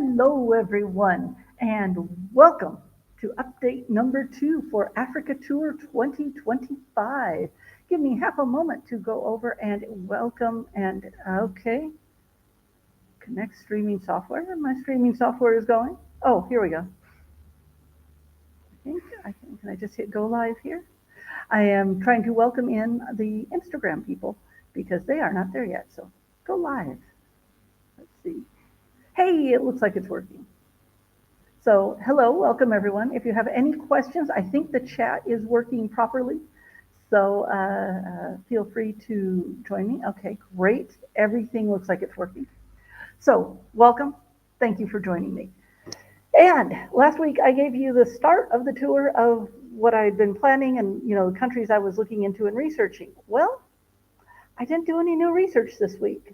Hello, everyone, and welcome to update number 2 for Africa Tour 2025. Give me half a moment to go over and welcome and okay, connect streaming software. My streaming software is going. Oh, here we go. Can I just hit go live here? I am trying to welcome in the Instagram people because they are not there yet. So go live. Let's see. Hey, it looks like it's working. So hello, welcome everyone. If you have any questions, I think the chat is working properly. So feel free to join me. Okay, great. Everything looks like it's working. So welcome. Thank you for joining me. And last week I gave you the start of the tour of what I'd been planning and the countries I was looking into and researching. Well, I didn't do any new research this week.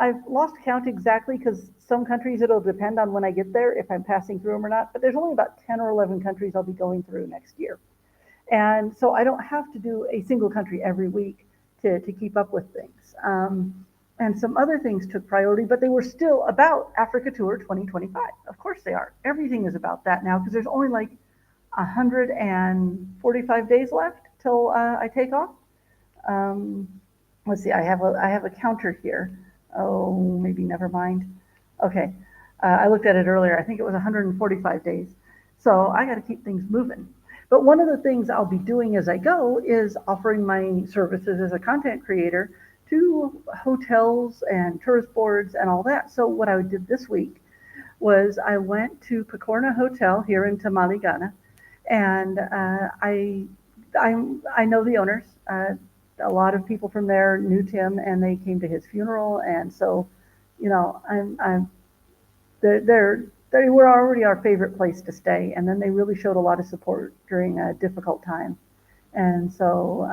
I've lost count exactly because some countries it'll depend on when I get there if I'm passing through them or not, but there's only about 10 or 11 countries I'll be going through next year. And so I don't have to do a single country every week to keep up with things. And some other things took priority, but they were still about Africa Tour 2025. Of course they are. Everything is about that now because there's only like 145 days left till I take off. Let's see, I have a counter here. Oh, maybe never mind. Okay, I looked at it earlier. I think it was 145 days. So I got to keep things moving. But one of the things I'll be doing as I go is offering my services as a content creator to hotels and tourist boards and all that. So what I did this week was I went to Pakorna Hotel here in Tamale, Ghana, and I know the owners. A lot of people from there knew Tim, and they came to his funeral, and so, they were already our favorite place to stay, and then they really showed a lot of support during a difficult time, and so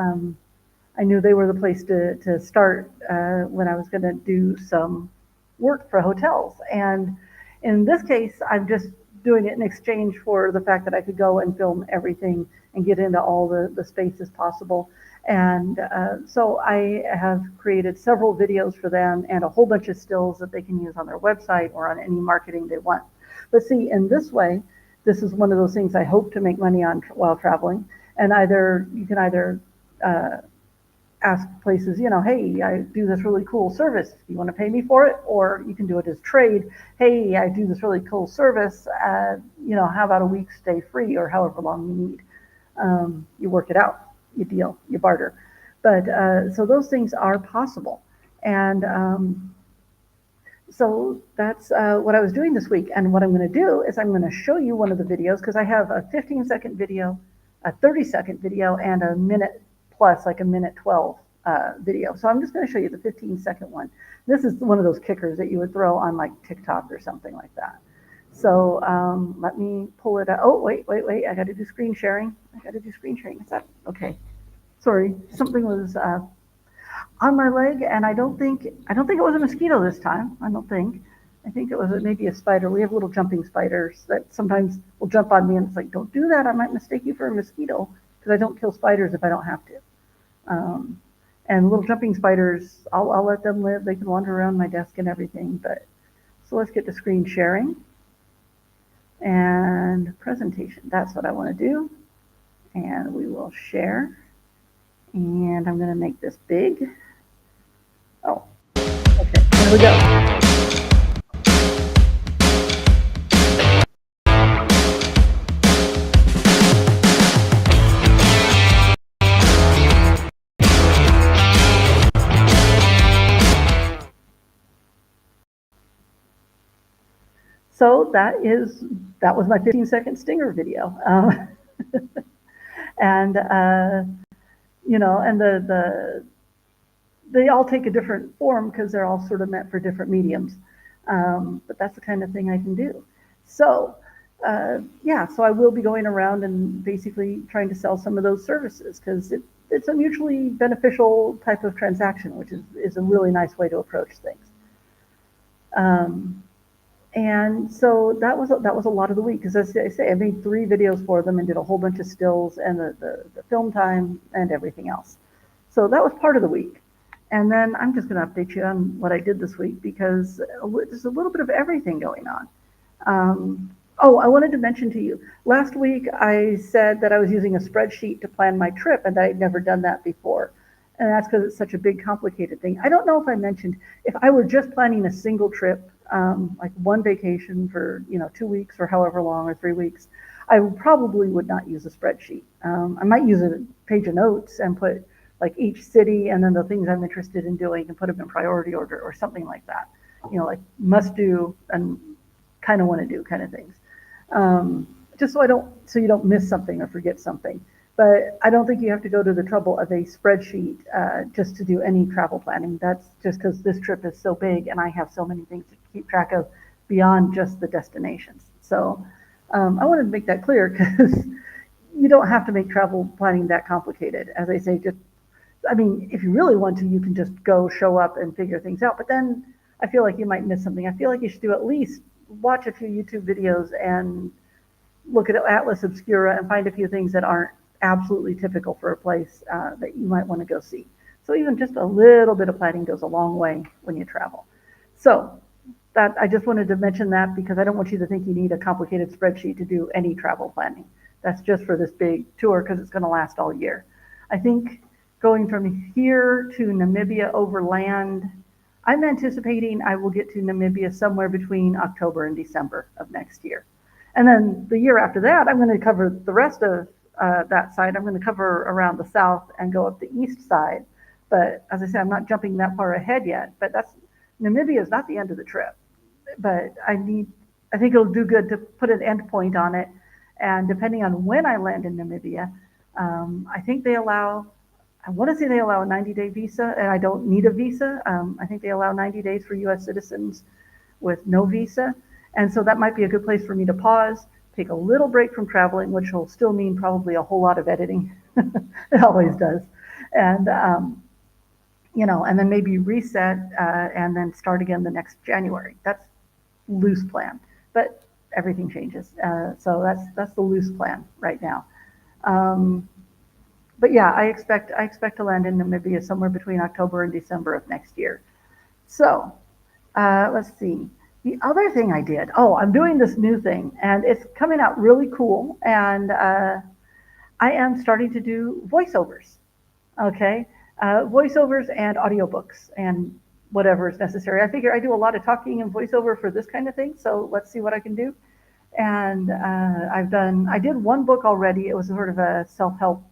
I knew they were the place to start when I was going to do some work for hotels, and in this case, I'm just doing it in exchange for the fact that I could go and film everything and get into all the spaces possible. And so I have created several videos for them and a whole bunch of stills that they can use on their website or on any marketing they want. But see, in this way, this is one of those things I hope to make money on while traveling. And you can either ask places, hey, I do this really cool service. Do you want to pay me for it? Or you can do it as trade. Hey, I do this really cool service. How about a week stay free or however long you need? You work it out. You deal, you barter. But so those things are possible. And so that's what I was doing this week. And what I'm going to do is I'm going to show you one of the videos because I have a 15-second video, a 30-second video, and a minute plus, like a minute 12 video. So I'm just going to show you the 15-second one. This is one of those kickers that you would throw on like TikTok or something like that. So let me pull it out. Oh, wait. I got to do screen sharing. Is that okay? Sorry, something was on my leg, and I don't think it was a mosquito this time. I think it was maybe a spider. We have little jumping spiders that sometimes will jump on me, and it's like, don't do that. I might mistake you for a mosquito because I don't kill spiders if I don't have to. And little jumping spiders, I'll let them live. They can wander around my desk and everything. But so let's get to screen sharing and presentation. That's what I want to do. And we will share. And I'm going to make this big. Oh, okay, here we go. So that was my 15-second stinger video. And and they all take a different form because they're all sort of meant for different mediums. But that's the kind of thing I can do. So so I will be going around and basically trying to sell some of those services because it's a mutually beneficial type of transaction, which is a really nice way to approach things. And so that was a lot of the week because as I say, I made 3 videos for them and did a whole bunch of stills and the film time and everything else. So that was part of the week. And then I'm just going to update you on what I did this week because there's a little bit of everything going on. Oh, I wanted to mention to you, last week I said that I was using a spreadsheet to plan my trip and I'd never done that before. And that's because it's such a big, complicated thing. I don't know if I mentioned, if I were just planning a single trip, like one vacation for, 2 weeks or however long, or 3 weeks, I probably would not use a spreadsheet. I might use a page of notes and put like each city and then the things I'm interested in doing and put them in priority order or something like that. Like must do and kind of want to do kind of things. Just so you don't miss something or forget something. But I don't think you have to go to the trouble of a spreadsheet just to do any travel planning. That's just because this trip is so big and I have so many things to keep track of beyond just the destinations. So I wanted to make that clear because you don't have to make travel planning that complicated. As I say, if you really want to, you can just go show up and figure things out. But then I feel like you might miss something. I feel like you should do at least watch a few YouTube videos and look at Atlas Obscura and find a few things that aren't absolutely typical for a place that you might want to go see. So even just a little bit of planning goes a long way when you travel. So that I just wanted to mention that because I don't want you to think you need a complicated spreadsheet to do any travel planning. That's just for this big tour because it's going to last all year. I think going from here to Namibia overland, I'm anticipating I will get to Namibia somewhere between October and December of next year. And then the year after that, I'm going to cover the rest of that side. I'm going to cover around the south and go up the east side. But as I said, I'm not jumping that far ahead yet. But Namibia is not the end of the trip. But I think it'll do good to put an end point on it. And depending on when I land in Namibia, I think I want to say they allow a 90-day visa, and I don't need a visa. I think they allow 90 days for U.S. citizens with no visa. And so that might be a good place for me to pause, take a little break from traveling, which will still mean probably a whole lot of editing. It always does. And, and then maybe reset and then start again the next January. That's loose plan, but everything changes. So that's the loose plan right now. But yeah, I expect to land in Namibia somewhere between October and December of next year. So let's see. The other thing I did, I'm doing this new thing and it's coming out really cool. And I am starting to do voiceovers. Okay. Voiceovers and audiobooks and whatever is necessary. I figure I do a lot of talking and voiceover for this kind of thing. So let's see what I can do. And I did one book already. It was sort of a self-help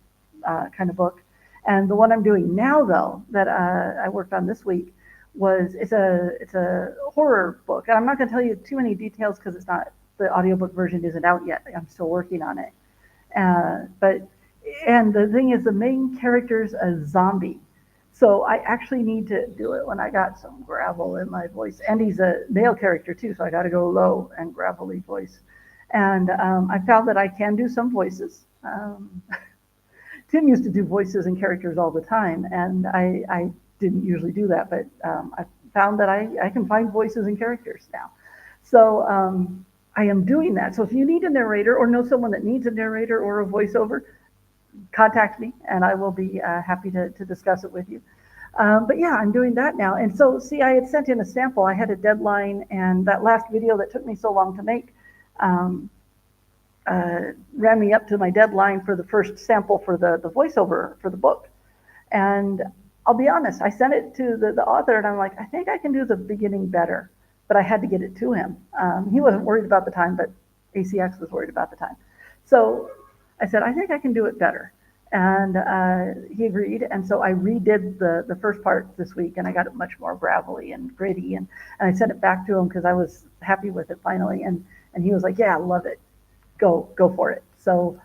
kind of book. And the one I'm doing now, though, that I worked on this week, it's a horror book. And I'm not going to tell you too many details because the audiobook version isn't out yet. I'm still working on it. And the thing is, the main character's a zombie. So I actually need to do it when I got some gravel in my voice. And he's a male character too, so I got to go low and gravelly voice. And I found that I can do some voices. Tim used to do voices and characters all the time, and I didn't usually do that, but I found that I can find voices and characters now. So I am doing that. So if you need a narrator or know someone that needs a narrator or a voiceover, contact me and I will be happy to discuss it with you. But yeah, I'm doing that now. And so, see, I had sent in a sample. I had a deadline, and that last video that took me so long to make ran me up to my deadline for the first sample for the voiceover for the book. And I'll be honest, I sent it to the author and I'm like, I think I can do the beginning better, but I had to get it to him. He wasn't worried about the time, but ACX was worried about the time. So I said, I think I can do it better. And he agreed. And so I redid the first part this week and I got it much more gravelly and gritty. And I sent it back to him because I was happy with it finally. And he was like, yeah, I love it. Go for it. So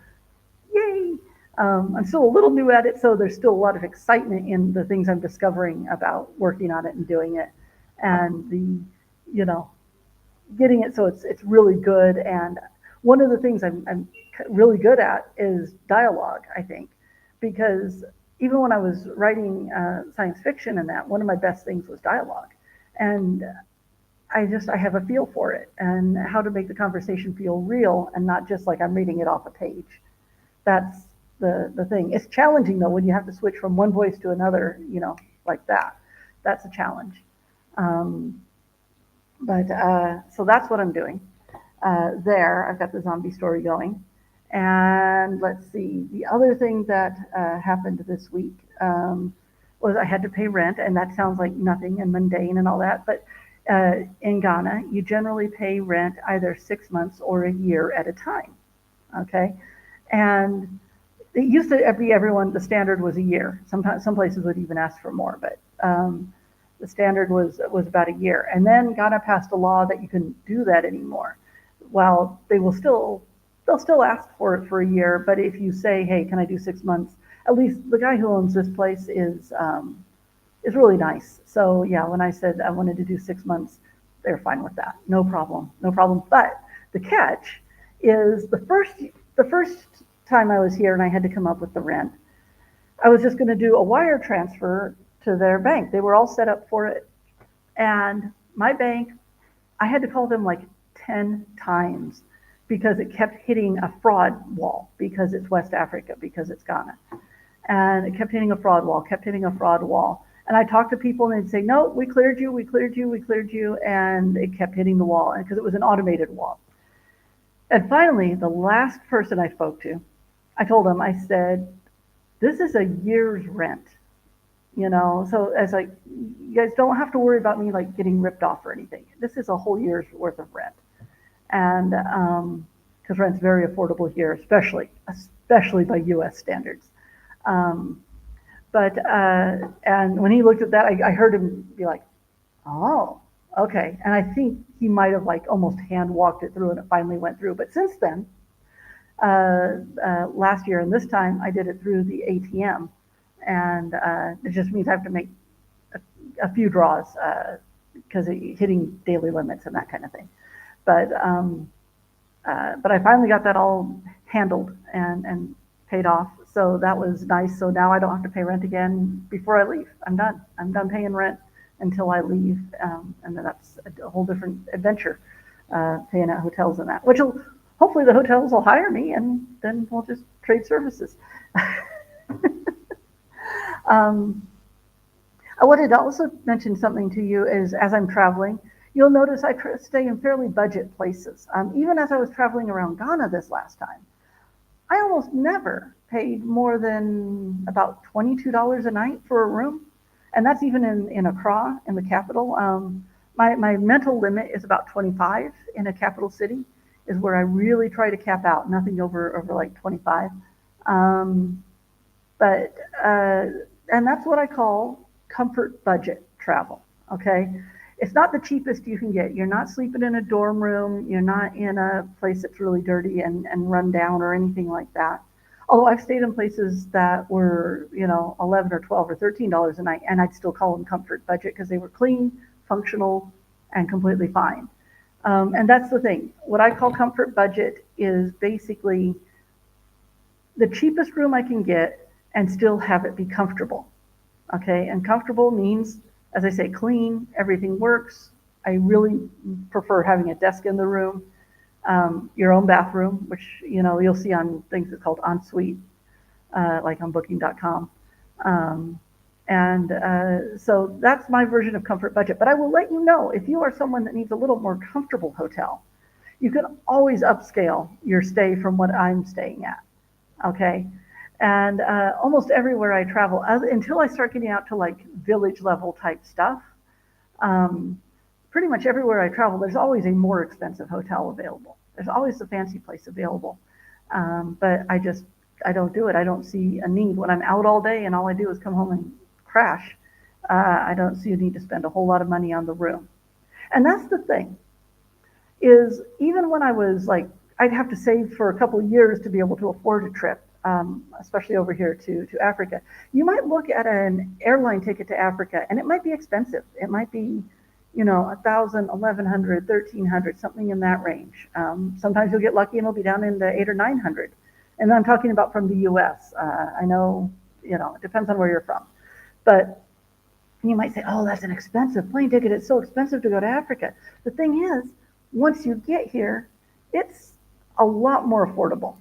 yay. I'm still a little new at it, so there's still a lot of excitement in the things I'm discovering about working on it and doing it, and getting it so it's really good. And one of the things I'm really good at is dialogue, I think, because even when I was writing science fiction and that, one of my best things was dialogue, and I have a feel for it and how to make the conversation feel real and not just like I'm reading it off a page. That's the thing. It's challenging though when you have to switch from one voice to another, like that. that's a challenge. Um, but so that's what I'm doing there. I've got the zombie story going. And let's see, the other thing that happened this week was I had to pay rent, and that sounds like nothing and mundane and all that. But in Ghana, you generally pay rent either 6 months or a year at a time. Okay, and it used to be everyone. The standard was a year. Sometimes some places would even ask for more, but the standard was about a year. And then Ghana passed a law that you couldn't do that anymore. While they'll still ask for it for a year, but if you say, hey, can I do 6 months? At least the guy who owns this place is really nice. So yeah, when I said I wanted to do 6 months, they're fine with that. No problem, no problem. But the catch is the first time I was here and I had to come up with the rent, I was just going to do a wire transfer to their bank. They were all set up for it. And my bank, I had to call them like 10 times because it kept hitting a fraud wall because it's West Africa, because it's Ghana. And it kept hitting a fraud wall, kept hitting a fraud wall. And I talked to people and they'd say, no, we cleared you, we cleared you, we cleared you. And it kept hitting the wall because it was an automated wall. And finally, the last person I spoke to, I told him, I said, this is a year's rent, so as like, you guys don't have to worry about me like getting ripped off or anything. This is a whole year's worth of rent. And because rent's very affordable here, especially by US standards. Um, but and when he looked at that, I heard him be like, oh, okay. And I think he might have like almost hand walked it through and it finally went through. But since then, last year and this time I did it through the ATM, and it just means I have to make a few draws because hitting daily limits and that kind of thing. But I finally got that all handled and paid off. So that was nice. So now I don't have to pay rent again before I leave. I'm done. I'm done paying rent until I leave, and then that's a whole different adventure, paying at hotels and that, which will hopefully the hotels will hire me, and then we'll just trade services. um, I wanted to also mention something to you is as I'm traveling, you'll notice I stay in fairly budget places. Even as I was traveling around Ghana this last time, I almost never paid more than about $22 a night for a room. And that's even in Accra, in the capital. My mental limit is about 25 in a capital city, is where I really try to cap out, nothing over like 25. But and that's what I call comfort budget travel. Okay, it's not the cheapest you can get. You're not sleeping in a dorm room. You're not in a place that's really dirty and run down or anything like that. Although I've stayed in places that were, $11 or $12 or $13 a night, and I'd still call them comfort budget because they were clean, functional, and completely fine. And that's the thing. What I call comfort budget is basically the cheapest room I can get and still have it be comfortable. Okay, and comfortable means, as I say, clean, everything works. I really prefer having a desk in the room, your own bathroom, which you'll see on things that's called ensuite, like on Booking.com. And so that's my version of comfort budget. But I will let you know, if you are someone that needs a little more comfortable hotel, you can always upscale your stay from what I'm staying at. Okay. And almost everywhere I travel, until I start getting out to like village level type stuff, pretty much everywhere I travel, there's always a more expensive hotel available. There's always a fancy place available. But I don't do it. I don't see a need. When I'm out all day and all I do is come home and crash, I don't see a need to spend a whole lot of money on the room. And that's the thing, is even when I was like, I'd have to save for a couple of years to be able to afford a trip, especially over here to Africa. You might look at an airline ticket to Africa and it might be expensive. It might be, $1,000, $1,100, $1,300, something in that range. Sometimes you'll get lucky and it'll be down into $800 or $900. And I'm talking about from the US. I know, it depends on where you're from. But you might say, oh, that's an expensive plane ticket. It's so expensive to go to Africa. The thing is, once you get here, it's a lot more affordable.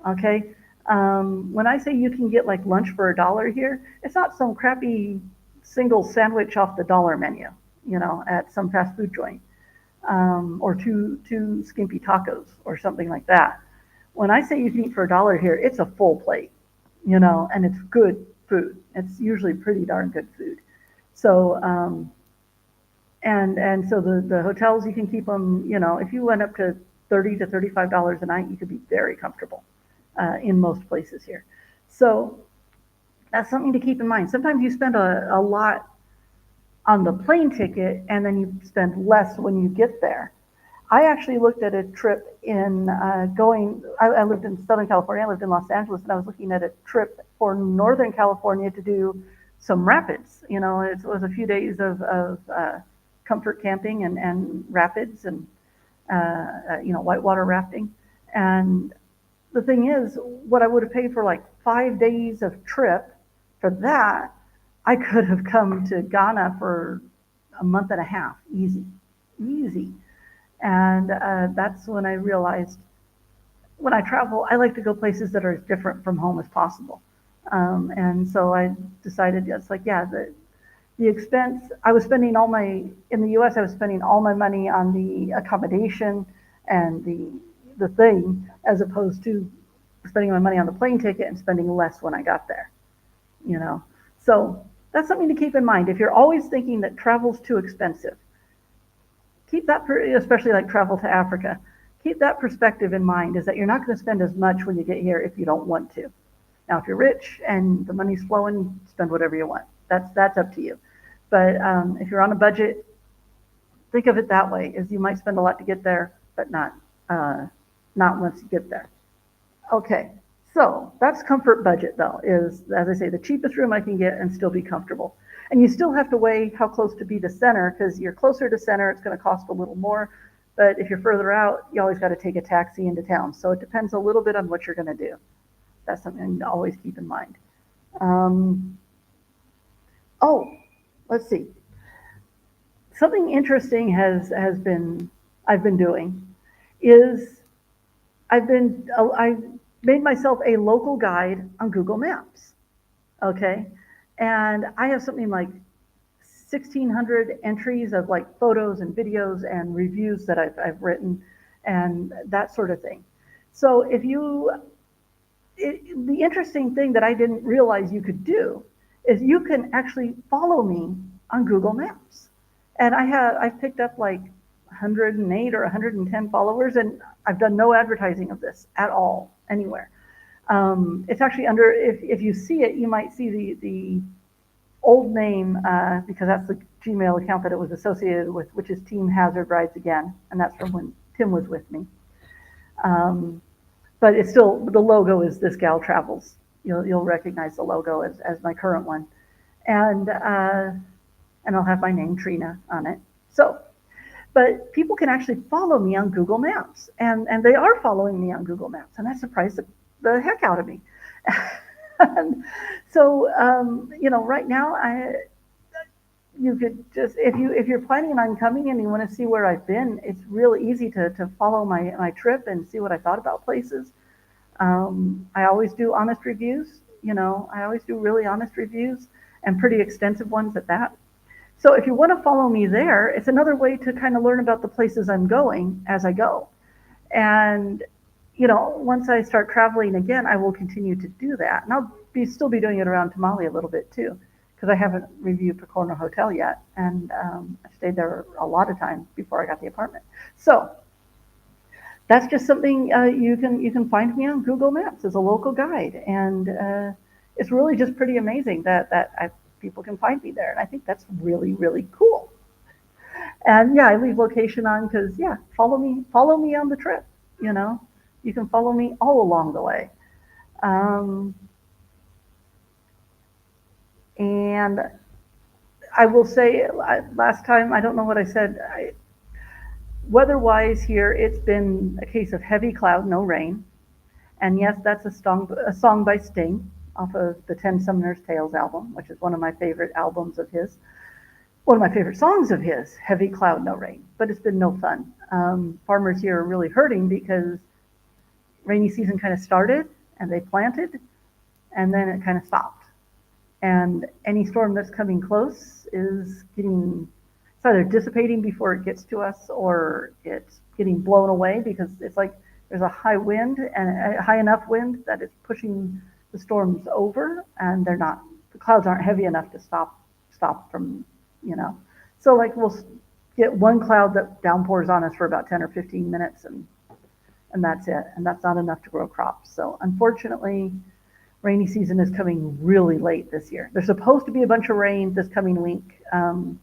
Okay. When I say you can get like lunch for $1 here, it's not some crappy single sandwich off the dollar menu, you know, at some fast food joint, or two skimpy tacos or something like that. When I say you can eat for $1 here, it's a full plate, you know, and it's good food. It's usually pretty darn good food. So, and so the hotels, you can keep them, you know, if you went up to $30 to $35 a night, you could be very comfortable in most places here. So that's something to keep in mind. Sometimes you spend a lot on the plane ticket and then you spend less when you get there. I actually looked at a trip in I lived in Southern California, I lived in Los Angeles, and I was looking at a trip for Northern California to do some rapids. You know, it was a few days of comfort camping and rapids and, you know, whitewater rafting. And the thing is, what I would have paid for like 5 days of trip for that, I could have come to Ghana for a month and a half, easy, easy. And that's when I realized when I travel, I like to go places that are as different from home as possible. And so I decided, it's like, yeah, the expense, I was spending in the US, I was spending all my money on the accommodation and the thing, as opposed to spending my money on the plane ticket and spending less when I got there, you know. So that's something to keep in mind. If you're always thinking that travel's too expensive, keep that, especially like travel to Africa, keep that perspective in mind, is that you're not going to spend as much when you get here if you don't want to. Now, if you're rich and the money's flowing, spend whatever you want. That's up to you. But if you're on a budget, think of it that way, is you might spend a lot to get there, but not once you get there. Okay, so that's comfort budget though, is, as I say, the cheapest room I can get and still be comfortable. And you still have to weigh how close to be to center, because you're closer to center, it's going to cost a little more. But if you're further out, you always got to take a taxi into town. So it depends a little bit on what you're going to do. That's something to always keep in mind. Oh, let's see. Something interesting has been I've been doing is I made myself a local guide on Google Maps. Okay, and I have something like 1,600 entries of like photos and videos and reviews that I've written and that sort of thing. So if you, the interesting thing that I didn't realize you could do is you can actually follow me on Google Maps. And I've picked up like 108 or 110 followers, and I've done no advertising of this at all anywhere. It's actually under, if you see it, you might see the old name, because that's the Gmail account that it was associated with, which is Team Hazard Rides Again, and that's from when Tim was with me. But it's still, the logo is This Gal Travels. You'll recognize the logo as my current one, and I'll have my name, Trina, on it. So, but people can actually follow me on Google Maps, and they are following me on Google Maps, and that surprised the heck out of me. And so, right now, you could just, if you're planning on coming and you want to see where I've been, it's really easy to follow my trip and see what I thought about places. I always do honest reviews. I always do really honest reviews, and pretty extensive ones at that. So if you want to follow me there, it's another way to kind of learn about the places I'm going as I go. And once I start traveling again, I will continue to do that. And I'll still be doing it around Tamale a little bit too, because I haven't reviewed Picorno Hotel yet. And I stayed there a lot of time before I got the apartment. So that's just something you can find me on Google Maps as a local guide. And it's really just pretty amazing that people can find me there. And I think that's really, really cool. And yeah, I leave location on because, yeah, follow me on the trip, You can follow me all along the way. And I will say, last time, I don't know what I said, weather-wise here, it's been a case of heavy cloud, no rain. And yes, that's a song by Sting off of the 10 Summoner's Tales album, which is one of my favorite albums of his. One of my favorite songs of his, Heavy Cloud, No Rain. But it's been no fun. Farmers here are really hurting because rainy season kind of started and they planted and then it kind of stopped. And any storm that's coming close is it's either dissipating before it gets to us or it's getting blown away because it's like there's a high wind and a high enough wind that it's pushing the storms over and the clouds aren't heavy enough to stop from, you know. So like we'll get one cloud that downpours on us for about 10 or 15 minutes and that's it. And that's not enough to grow crops. So unfortunately, rainy season is coming really late this year. There's supposed to be a bunch of rain this coming week, and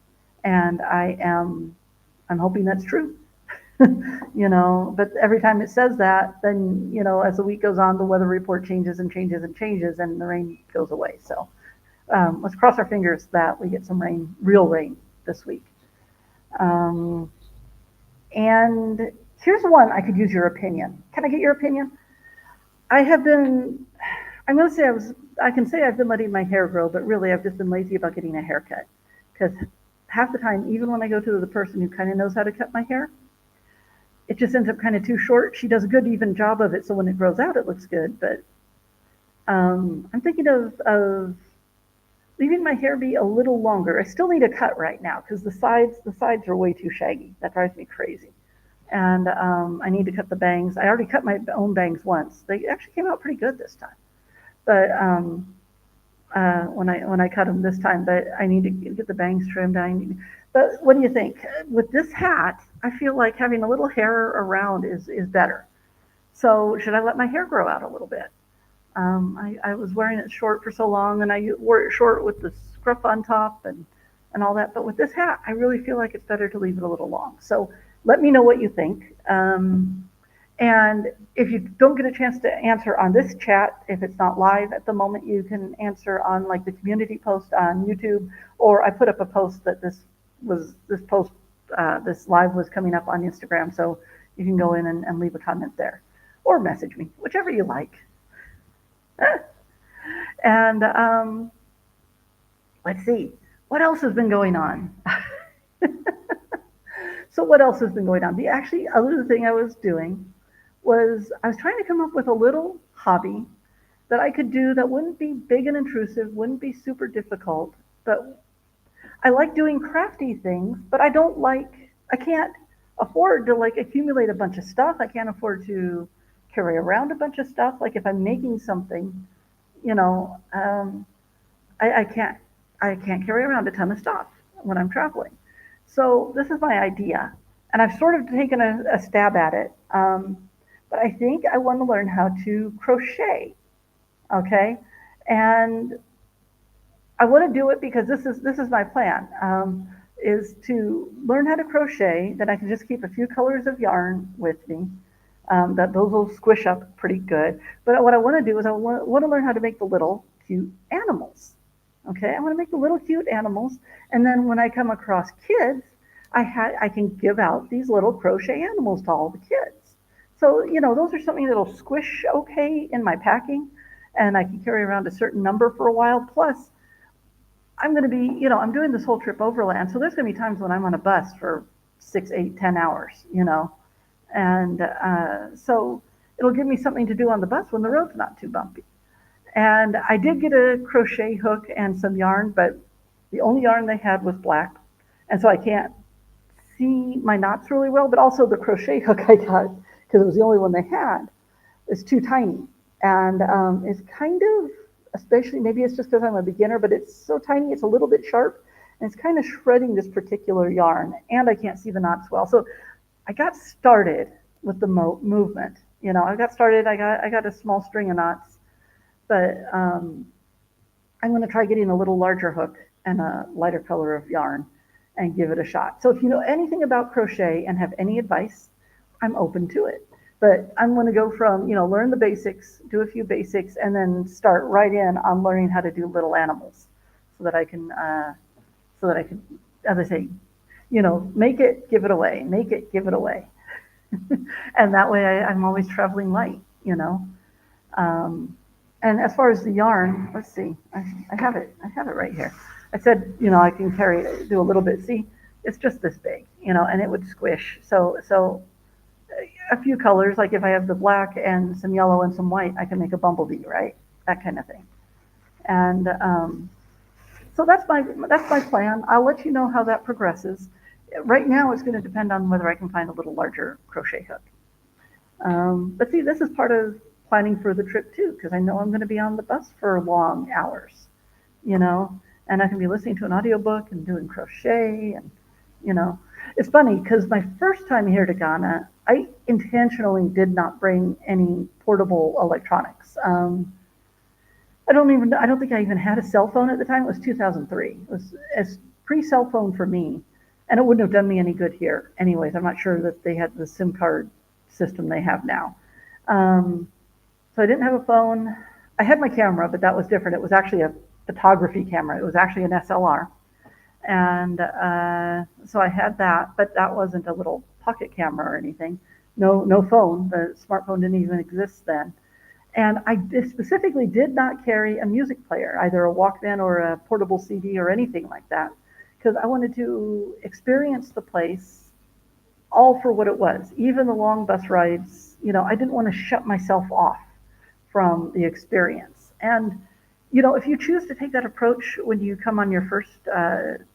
I'm hoping that's true. You know, but every time it says that, then you know, as the week goes on, the weather report changes and changes and changes, and the rain goes away. So let's cross our fingers that we get some rain, real rain, this week. Um, and here's one I could use your opinion. Can I get your opinion? I have been I'm going to say I can say I've been letting my hair grow, but really I've just been lazy about getting a haircut. Because half the time, even when I go to the person who kind of knows how to cut my hair, it just ends up kind of too short. She does a good, even job of it, so when it grows out, it looks good. But I'm thinking of leaving my hair be a little longer. I still need a cut right now because the sides are way too shaggy. That drives me crazy. And I need to cut the bangs. I already cut my own bangs once. They actually came out pretty good this time. But when I cut them this time, but I need to get the bangs trimmed. But what do you think? With this hat, I feel like having a little hair around is better. So should I let my hair grow out a little bit? I was wearing it short for so long, and I wore it short with the scruff on top and all that. But with this hat, I really feel like it's better to leave it a little long. So let me know what you think. And if you don't get a chance to answer on this chat, if it's not live at the moment, you can answer on like the community post on YouTube, or I put up a post that this live was coming up on Instagram, so you can go in and leave a comment there, or message me, whichever you like. And let's see, what else has been going on? So what else has been going on? The actually other thing I was doing was I was trying to come up with a little hobby that I could do that wouldn't be big and intrusive, wouldn't be super difficult, but I like doing crafty things, but I can't afford to like accumulate a bunch of stuff. I can't afford to carry around a bunch of stuff. Like if I'm making something, you know, I can't, I can't carry around a ton of stuff when I'm traveling. So this is my idea, and I've sort of taken a stab at it. But I think I want to learn how to crochet. Okay, and I want to do it because this is my plan. Is to learn how to crochet. Then I can just keep a few colors of yarn with me. That those will squish up pretty good. But what I want to do is I want to learn how to make the little cute animals. Okay, I want to make the little cute animals, and then when I come across kids, I can give out these little crochet animals to all the kids. So you know, those are something that'll squish okay in my packing, and I can carry around a certain number for a while. Plus, I'm going to be, you know, I'm doing this whole trip overland, so there's going to be times when I'm on a bus for 6, 8, 10 hours, you know, and so it'll give me something to do on the bus when the road's not too bumpy. And I did get a crochet hook and some yarn, but the only yarn they had was black. And so I can't see my knots really well, but also the crochet hook I got, because it was the only one they had, is too tiny. And it's kind of, especially, maybe it's just because I'm a beginner, but it's so tiny, it's a little bit sharp, and it's kind of shredding this particular yarn, and I can't see the knots well. So I got started with the movement. You know, I got started, I got a small string of knots, but I'm going to try getting a little larger hook and a lighter color of yarn and give it a shot. So if you know anything about crochet and have any advice, I'm open to it. But I'm going to go from, you know, learn the basics, do a few basics, and then start right in on learning how to do little animals so that I can, as I say, you know, make it, give it away, make it, give it away. And that way I'm always traveling light, you know. And as far as the yarn, let's see, I have it right here. I said, you know, I can do a little bit. See, it's just this big, you know, and it would squish. So a few colors, like if I have the black and some yellow and some white, I can make a bumblebee, right? That kind of thing. And So that's my plan. I'll let you know how that progresses. Right now, it's going to depend on whether I can find a little larger crochet hook. But see, this is part of planning for the trip too, because I know I'm going to be on the bus for long hours, you know, and I can be listening to an audiobook and doing crochet and, you know, it's funny because my first time here to Ghana, I intentionally did not bring any portable electronics. I don't think I even had a cell phone at the time. It was 2003. It was as pre-cell phone for me, and it wouldn't have done me any good here. Anyways, I'm not sure that they had the SIM card system they have now. Um, so I didn't have a phone. I had my camera, but that was different. It was actually a photography camera. It was actually an SLR, and so I had that, but that wasn't a little pocket camera or anything. No phone. The smartphone didn't even exist then. And I specifically did not carry a music player, either a Walkman or a portable CD or anything like that, because I wanted to experience the place all for what it was. Even the long bus rides, you know, I didn't want to shut myself off from the experience. And, you know, if you choose to take that approach when you come on your first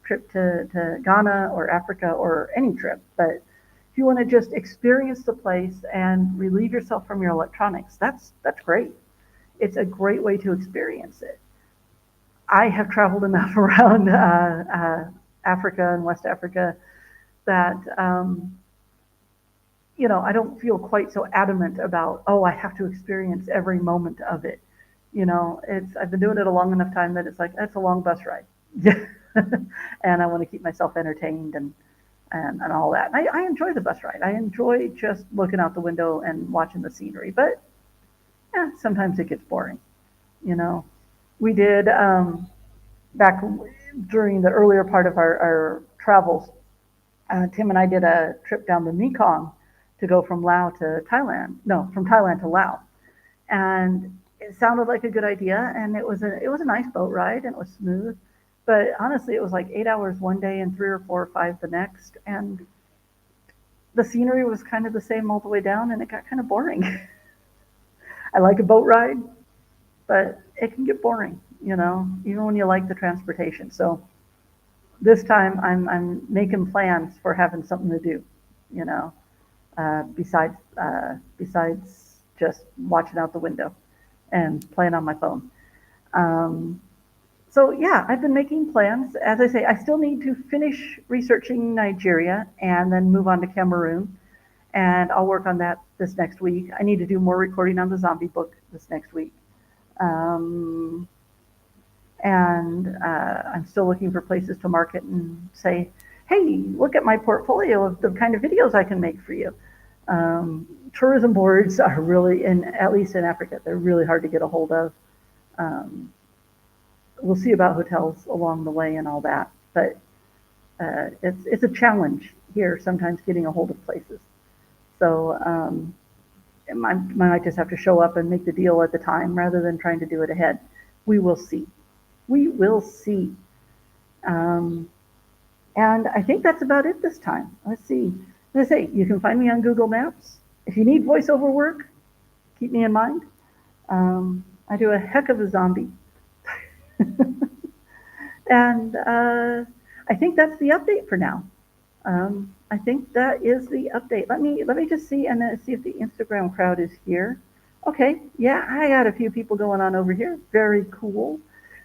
trip to Ghana or Africa or any trip, but if you want to just experience the place and relieve yourself from your electronics, that's great. It's a great way to experience it. I have traveled enough around Africa and West Africa that you know, I don't feel quite so adamant about, oh, I have to experience every moment of it. You know, it's I've been doing it a long enough time that it's like that's a long bus ride, and I want to keep myself entertained and all that. I enjoy the bus ride. I enjoy just looking out the window and watching the scenery, but yeah, sometimes it gets boring. You know, we did back during the earlier part of our travels. Tim and I did a trip down the Mekong to go from Laos to Thailand. No, from Thailand to Laos, and it sounded like a good idea, and it was a nice boat ride, and it was smooth. But honestly, it was like 8 hours one day and three or four or five the next, and the scenery was kind of the same all the way down, and it got kind of boring. I like a boat ride, but it can get boring, you know, even when you like the transportation. So this time I'm making plans for having something to do, you know, besides just watching out the window and playing on my phone. Um, so yeah, I've been making plans. As I say, I still need to finish researching Nigeria and then move on to Cameroon, and I'll work on that this next week. I need to do more recording on the zombie book this next week. Um, and I'm still looking for places to market and say, hey, look at my portfolio of the kind of videos I can make for you. Tourism boards are really, at least in Africa, they're really hard to get a hold of. Um, we'll see about hotels along the way and all that, but it's a challenge here sometimes getting a hold of places. So I might just have to show up and make the deal at the time rather than trying to do it ahead. We will see. We will see. Um, and I think that's about it this time. Let's see. As I say, you can find me on Google Maps. If you need voiceover work, keep me in mind. I do a heck of a zombie. And I think that's the update for now. I think that is the update. Let me just see and see if the Instagram crowd is here. Okay, yeah, I got a few people going on over here. Very cool.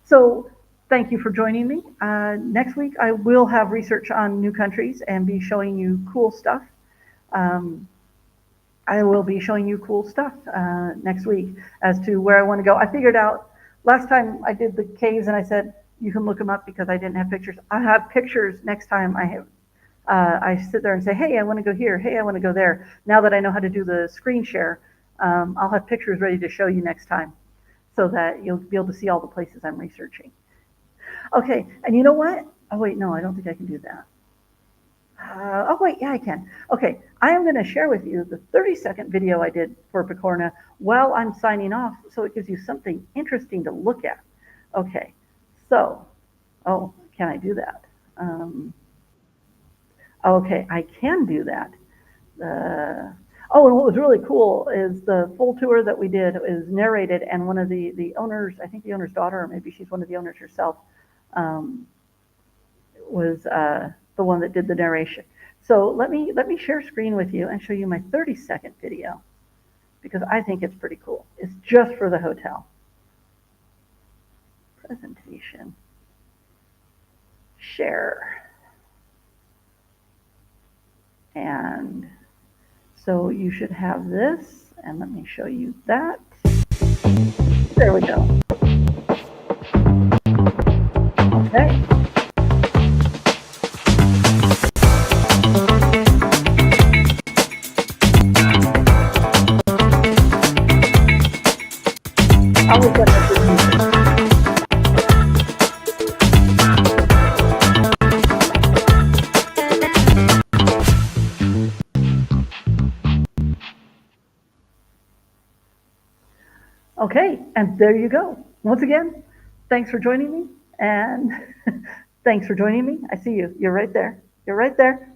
So thank you for joining me. Next week I will have research on new countries and be showing you cool stuff. Um, I will be showing you cool stuff next week as to where I want to go. I figured out last time I did the caves and I said you can look them up because I didn't have pictures. I have pictures next time I sit there and say, hey, I want to go here. Hey, I want to go there. Now that I know how to do the screen share, I'll have pictures ready to show you next time so that you'll be able to see all the places I'm researching. Okay, and you know what? Oh, wait, no, I don't think I can do that. Oh, wait, yeah, I can. Okay, I am going to share with you the 30-second video I did for Picorna while I'm signing off so it gives you something interesting to look at. Okay, so, oh, can I do that? Okay, I can do that. Oh, and what was really cool is the full tour that we did is narrated, and one of the owners, I think the owner's daughter, or maybe she's one of the owners herself, um, was the one that did the narration. So let me share screen with you and show you my 30-second video because I think it's pretty cool. It's just for the hotel. Presentation. Share. And so you should have this, and let me show you that. There we go. Okay. I was going to do music. Okay, and there you go. Once again, thanks for joining me, and thanks for joining me. I see you. You're right there. You're right there.